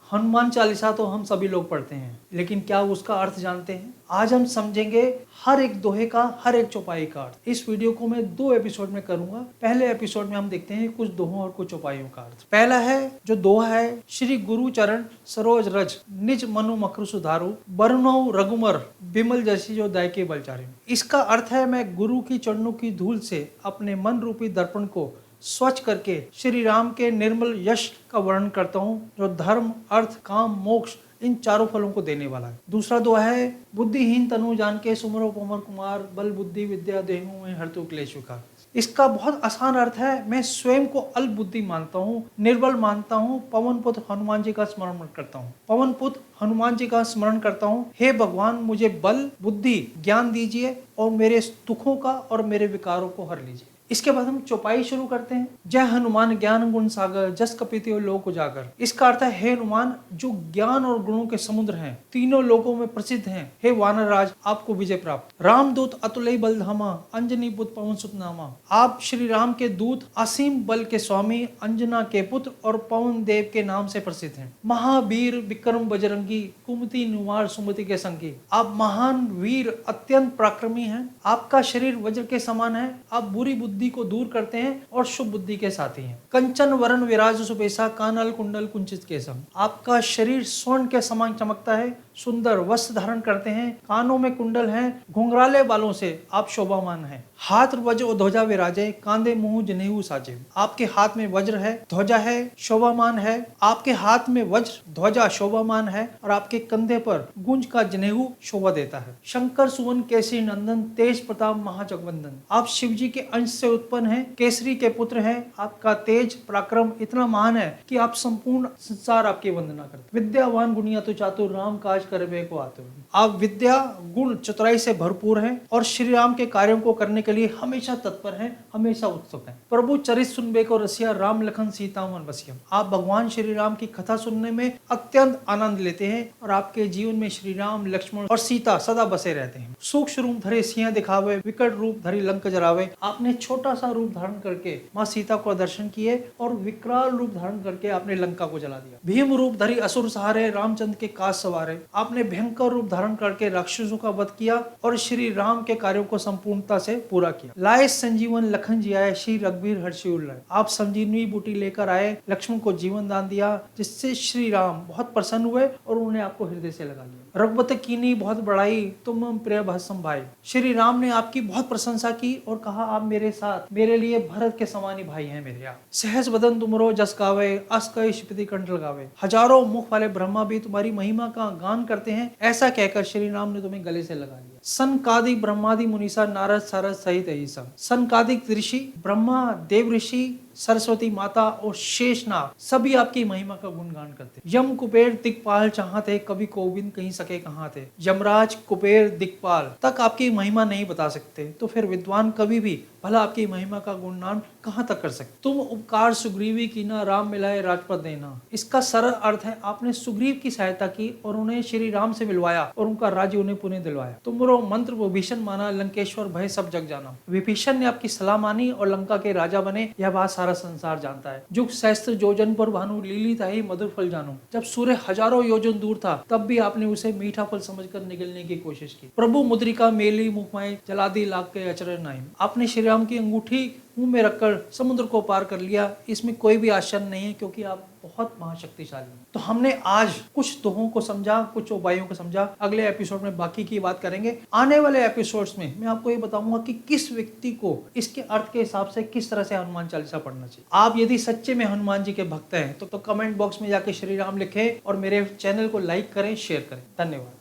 हनुमान चालीसा तो हम सभी लोग पढ़ते हैं, लेकिन क्या उसका अर्थ जानते हैं? आज हम समझेंगे हर एक दोहे का, हर एक चौपाई का अर्थ। इस वीडियो को मैं 2 एपिसोड में करूंगा। पहले एपिसोड में हम देखते हैं कुछ दोहों और कुछ चौपाइयों का अर्थ। पहला है जो दोहा है, श्री गुरु चरण सरोज रज निज मनु मखरु सुधारु बरनौ रघुबर बिमल जैसी जो दाय के बलचारे। इसका अर्थ है, मैं गुरु की चरणों की धूल से अपने मन रूपी दर्पण को स्वच्छ करके श्री राम के निर्मल यश का वर्णन करता हूँ, जो धर्म, अर्थ, काम, मोक्ष इन चारों फलों को देने वाला है। दूसरा दोहा है, बुद्धिहीन तनु जान के सुमरो पवन कुमार बल बुद्धि विद्या देहु में हरतु क्लेश विकार। इसका बहुत आसान अर्थ है, मैं स्वयं को अल्प बुद्धि मानता हूँ, निर्बल मानता हूँ, पवन पुत्र हनुमान जी का स्मरण करता हूँ। पवन पुत्र हनुमान जी का स्मरण करता हूँ। हे भगवान, मुझे बल, बुद्धि, ज्ञान दीजिए और मेरे दुखों का और मेरे विकारों को हर लीजिए। इसके बाद हम चौपाई शुरू करते हैं। जय हनुमान ज्ञान गुण सागर जस कपीति और लोक उजागर। इसका अर्थ है, हे हनुमान जो ज्ञान और गुणों के समुद्र हैं, तीनों लोकों में प्रसिद्ध हैं, हे वानर राज आपको विजय प्राप्त। रामदूत अतुलय बल धामा अंजनी पुत्र पवन सुत नामा। आप श्री राम के दूत, असीम बल के स्वामी, अंजना के पुत्र और पवन देव के नाम से प्रसिद्ध हैं। महावीर विक्रम बजरंगी कुमति निवार सुमति के संगी। आप महान वीर, अत्यंत पराक्रमी हैं। आपका शरीर वज्र के समान है। आप बुरी बुद्धि को दूर करते हैं और शुभ बुद्धि के साथी हैं। कंचन वरण विराज सुबेसा कानल कुंडल कुंचित केसम। आपका शरीर स्वर्ण के समान चमकता है। सुंदर वस्त्र धारण करते हैं, कानों में कुंडल हैं, घुंघराले बालों से आप शोभामान हैं। हाथ वज्र और ध्वजा विराजे कांधे मुंह जनेऊ साजे। आपके हाथ में वज्र है, ध्वजा है, शोभामान है। आपके हाथ में वज्र, ध्वजा, शोभामान है और आपके कंधे पर गुंज का जनेऊ शोभा देता है। शंकर सुवन केसरी नंदन तेज प्रताप महाजगवंदन। आप शिव जी के अंश से उत्पन्न हैं, केसरी के पुत्र हैं। आपका तेज पराक्रम इतना महान है कि आप संपूर्ण संसार आपकी वंदना करते। विद्यावान गुणिया तो चातुर राम काज करबे को आतुर। आप विद्या, गुण, चतुराई से भरपूर हैं और श्री राम के कार्यों को करने के लिए हमेशा तत्पर हैं, हमेशा उत्सुक हैं। प्रभु चरित सुनबे को रसिया राम लखन सीता मन बसिया। आप भगवान श्री राम की कथा सुनने में अत्यंत आनंद लेते हैं और आपके जीवन में श्री राम, लक्ष्मण और सीता सदा बसे रहते हैं। सूक्ष्म रूप धरे सिंह दिखावे विकट रूप धरी लंक जरावे। आपने छोटा सा रूप धारण करके माँ सीता को दर्शन किए और विकराल रूप धारण करके आपने लंका को जला दिया। भीम रूप धरी असुर सहारे रामचंद्र के काज सवारे। आपने भयंकर रूप धारण करके राक्षसों का वध किया और श्री राम के कार्यों को संपूर्णता से पूरा किया। लाए संजीवन लखन जी आए श्री रघुवीर हर्षि उल्लाए। आप संजीवनी बूटी लेकर आए, लक्ष्मण को जीवन दान दिया, जिससे श्री राम बहुत प्रसन्न हुए और उन्होंने आपको हृदय से लगा लिया। रघुपति कीनी बहुत बड़ाई तुम प्रिय भस्म भाई। श्री राम ने आपकी बहुत प्रशंसा की और कहा, आप मेरे साथ, मेरे लिए भरत के समान ही भाई हैं मेरे। आप सहज बदन तुमरो जस गावे अस कई शिपति कंठ लगावे। हजारों मुख वाले ब्रह्मा भी तुम्हारी महिमा का गान करते हैं। ऐसा कहकर श्री राम ने तुम्हें गले से लगा लिया। सनकादिक ब्रह्मादि मुनीसा नारद सारद सहित ऐसा। सनकादिक ऋषि, ब्रह्मा, देव ऋषि, सरस्वती माता और शेषनाग सभी आपकी महिमा का गुणगान करते। यम कुबेर दिक्पाल चाहते कभी गोविंद कहीं सके कहाँ थे। यमराज, कुबेर, दिक्पाल तक आपकी महिमा नहीं बता सकते, तो फिर विद्वान कभी भी भला आपकी महिमा का गुणगान कहाँ तक कर सकते। तुम उपकार सुग्रीवी की ना राम मिलाए राजपद देना। इसका सरल अर्थ है, आपने सुग्रीव की सहायता की और उन्हें श्री राम से मिलवाया और उनका राज्य उन्हें पुनः दिलवाया। तुमरो मंत्र विभीषण माना लंकेश्वर भय सब जग जाना। विभीषण ने आपकी सलाह मानी और लंका के राजा बने, यह बात सारा संसार जानता है। जुग सहस्त्र योजन पर भानु लीली ताही मधुर फल जानो। जब सूर्य हजारों योजन दूर था तब भी आपने उसे मीठा फल समझकर निगलने की कोशिश की। प्रभु मुद्रिका मेली मुखमाई जला दी लाग के अचरज नाई। आपने श्री राम की अंगूठी मुंह में रखकर समुद्र को पार कर लिया। इसमें कोई भी आश्चर्य नहीं है, क्योंकि आप बहुत महाशक्तिशाली हैं। तो हमने आज कुछ दोहों को समझा, कुछ चौपाइयों को समझा। अगले एपिसोड में बाकी की बात करेंगे। आने वाले एपिसोड्स में मैं आपको ये बताऊंगा कि किस व्यक्ति को इसके अर्थ के हिसाब से किस तरह से हनुमान चालीसा पढ़ना चाहिए। आप यदि सच्चे में हनुमान जी के भक्त हैं तो कमेंट बॉक्स में जाके श्री राम लिखें और मेरे चैनल को लाइक करें, शेयर करें। धन्यवाद।